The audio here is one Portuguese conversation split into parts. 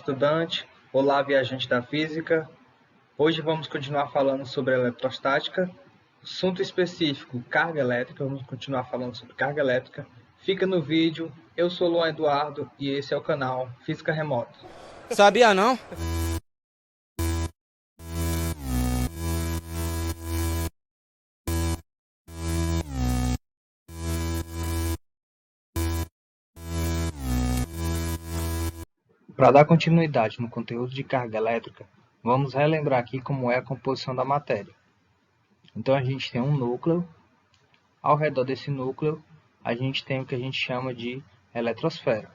estudante, olá viajante da física. Hoje vamos continuar falando sobre eletrostática, assunto específico, carga elétrica. Vamos continuar falando sobre carga elétrica. Fica no vídeo, eu sou Luan Eduardo e esse é o canal Física Remota. Sabia não? Para dar continuidade no conteúdo de carga elétrica, vamos relembrar aqui como é a composição da matéria. Então a gente tem um núcleo, ao redor desse núcleo a gente tem o que a gente chama de eletrosfera.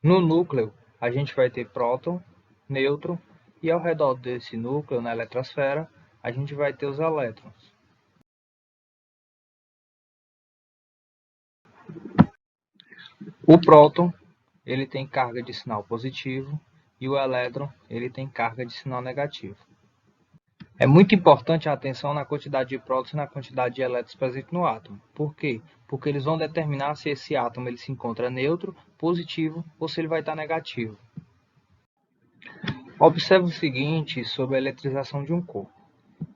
No núcleo a gente vai ter próton, nêutron e ao redor desse núcleo, na eletrosfera, a gente vai ter os elétrons. O próton ele tem carga de sinal positivo e o elétron ele tem carga de sinal negativo. É muito importante a atenção na quantidade de prótons e na quantidade de elétrons presentes no átomo. Por quê? Porque eles vão determinar se esse átomo ele se encontra neutro, positivo ou se ele vai estar negativo. Observe o seguinte sobre a eletrização de um corpo.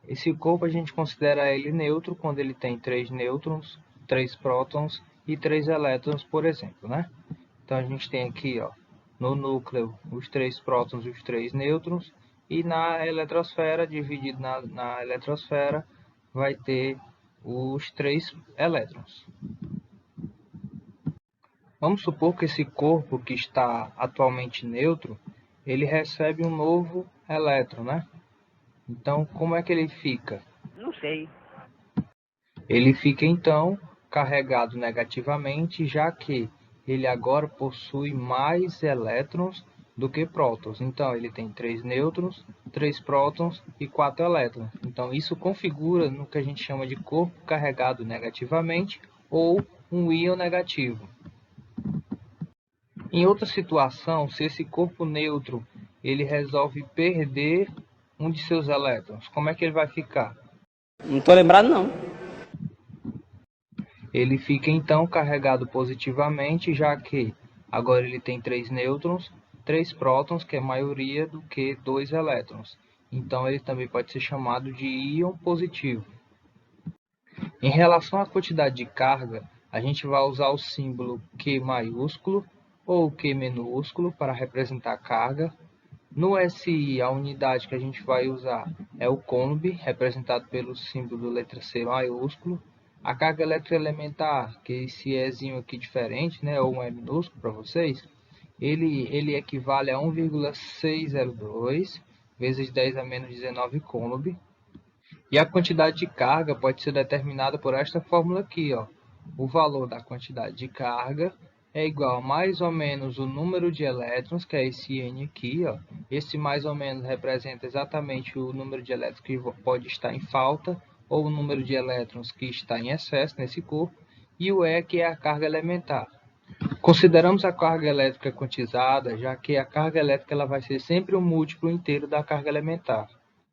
Esse corpo a gente considera ele neutro quando ele tem 3 nêutrons, 3 prótons e 3 elétrons, por exemplo, né? Então a gente tem aqui, ó, no núcleo os 3 prótons e os 3 nêutrons, e na eletrosfera, dividido na eletrosfera, vai ter os 3 elétrons. Vamos supor que esse corpo que está atualmente neutro, ele recebe um novo elétron, né? Então, como é que ele fica? Não sei. Ele fica, então, carregado negativamente, já que ele agora possui mais elétrons do que prótons. Então, ele tem 3 nêutrons, 3 prótons e 4 elétrons. Então, isso configura no que a gente chama de corpo carregado negativamente ou um íon negativo. Em outra situação, se esse corpo neutro ele resolve perder um de seus elétrons, como é que ele vai ficar? Não tô lembrado não. Ele fica então carregado positivamente, já que agora ele tem 3 nêutrons, 3 prótons, que é a maioria, do que 2 elétrons. Então ele também pode ser chamado de íon positivo. Em relação à quantidade de carga, a gente vai usar o símbolo Q maiúsculo ou Q minúsculo para representar a carga. No SI, a unidade que a gente vai usar é o coulomb, representado pelo símbolo letra C maiúsculo. A carga elétrica elementar, que esse Ezinho aqui diferente, né, ou um E minúsculo para vocês, ele equivale a 1,602 vezes 10 a menos 19 coulomb. E a quantidade de carga pode ser determinada por esta fórmula aqui, ó. O valor da quantidade de carga é igual a mais ou menos o número de elétrons, que é esse N aqui, ó. Esse mais ou menos representa exatamente o número de elétrons que pode estar em falta, ou o número de elétrons que está em excesso nesse corpo, e o E, que é a carga elementar. Consideramos a carga elétrica quantizada, já que a carga elétrica ela vai ser sempre um múltiplo inteiro da carga elementar.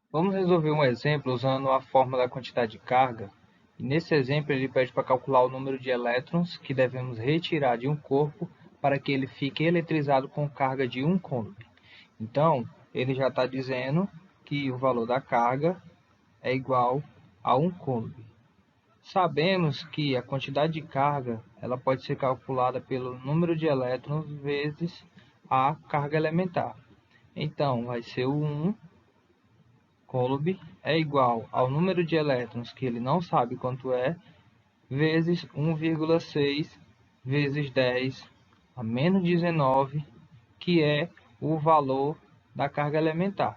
Vamos resolver um exemplo usando a fórmula da quantidade de carga. E nesse exemplo, ele pede para calcular o número de elétrons que devemos retirar de um corpo para que ele fique eletrizado com carga de 1 coulomb. Então, ele já está dizendo que o valor da carga é igual a 1 coulomb. Sabemos que a quantidade de carga ela pode ser calculada pelo número de elétrons vezes a carga elementar. Então, vai ser o 1 coulomb é igual ao número de elétrons, que ele não sabe quanto é, vezes 1,6 vezes 10 a menos 19, que é o valor da carga elementar.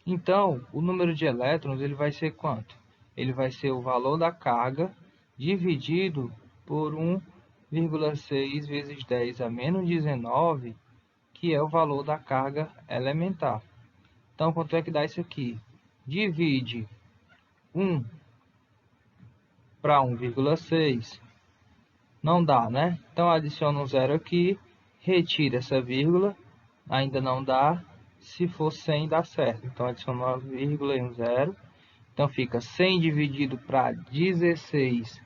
Então, o número de elétrons ele vai ser quanto? Ele vai ser o valor da carga dividido por 1,6 vezes 10 a menos 19, que é o valor da carga elementar. Então, quanto é que dá isso aqui? Divide 1 para 1,6. Não dá, né? Então, adiciona um zero aqui, retira essa vírgula, ainda não dá. Se for 100, dá certo. Então, adiciona uma vírgula e um zero. Então, fica 100 dividido para 16,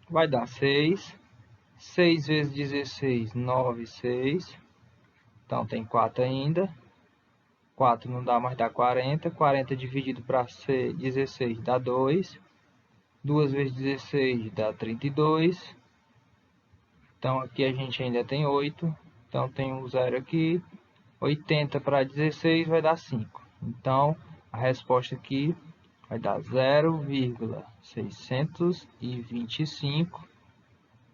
vai dar 6. 6 vezes 16, 9, 6. Então tem 4 ainda. 4 não dá, mas dá 40. 40 dividido para ser 16 dá 2. 2 vezes 16 dá 32. Então aqui a gente ainda tem 8. Então tem um zero aqui. 80 para 16 vai dar 5. Então a resposta aqui vai dar 0,625.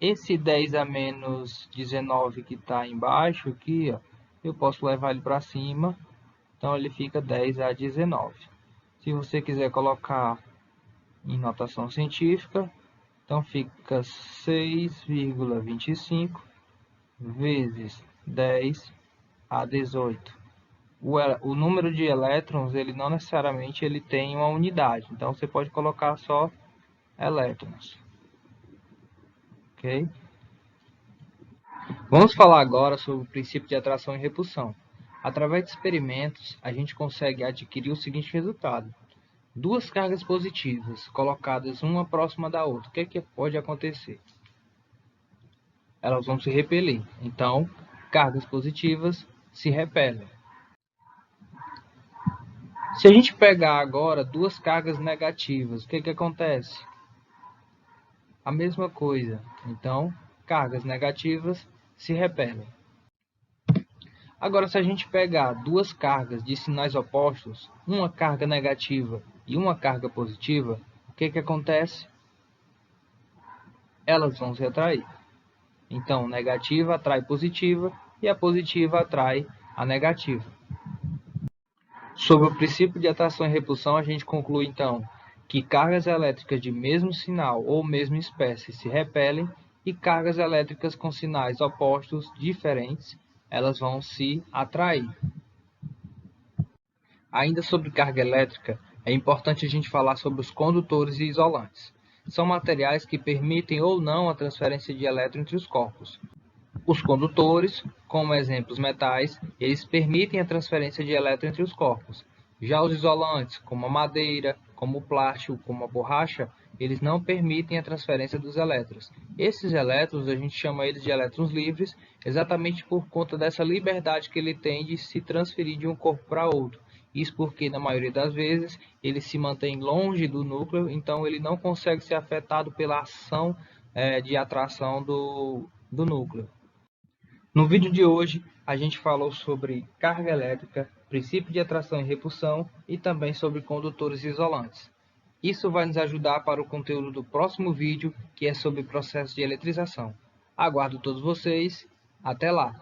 Esse 10 a menos 19 que está embaixo aqui, ó, eu posso levar ele para cima. Então ele fica 10 a 19. Se você quiser colocar em notação científica, então fica 6,25 vezes 10 a 18. O número de elétrons, ele não necessariamente ele tem uma unidade. Então você pode colocar só elétrons. Ok? Vamos falar agora sobre o princípio de atração e repulsão. Através de experimentos, a gente consegue adquirir o seguinte resultado. Duas cargas positivas colocadas uma próxima da outra. O que é que pode acontecer? Elas vão se repelir. Então, cargas positivas se repelem. Se a gente pegar agora duas cargas negativas, o que é que acontece? A mesma coisa. Então, cargas negativas se repelem. Agora, se a gente pegar duas cargas de sinais opostos, uma carga negativa e uma carga positiva, o que é que acontece? Elas vão se atrair. Então, negativa atrai positiva e a positiva atrai a negativa. Sobre o princípio de atração e repulsão, a gente conclui então que cargas elétricas de mesmo sinal ou mesma espécie se repelem e cargas elétricas com sinais opostos diferentes, elas vão se atrair. Ainda sobre carga elétrica, é importante a gente falar sobre os condutores e isolantes. São materiais que permitem ou não a transferência de elétron entre os corpos. Os condutores, como exemplos metais, eles permitem a transferência de elétron entre os corpos. Já os isolantes, como a madeira, como o plástico, como a borracha, eles não permitem a transferência dos elétrons. Esses elétrons, a gente chama eles de elétrons livres, exatamente por conta dessa liberdade que ele tem de se transferir de um corpo para outro. Isso porque, na maioria das vezes, ele se mantém longe do núcleo, então ele não consegue ser afetado pela ação de atração do núcleo. No vídeo de hoje, a gente falou sobre carga elétrica, princípio de atração e repulsão e também sobre condutores isolantes. Isso vai nos ajudar para o conteúdo do próximo vídeo, que é sobre processo de eletrização. Aguardo todos vocês. Até lá!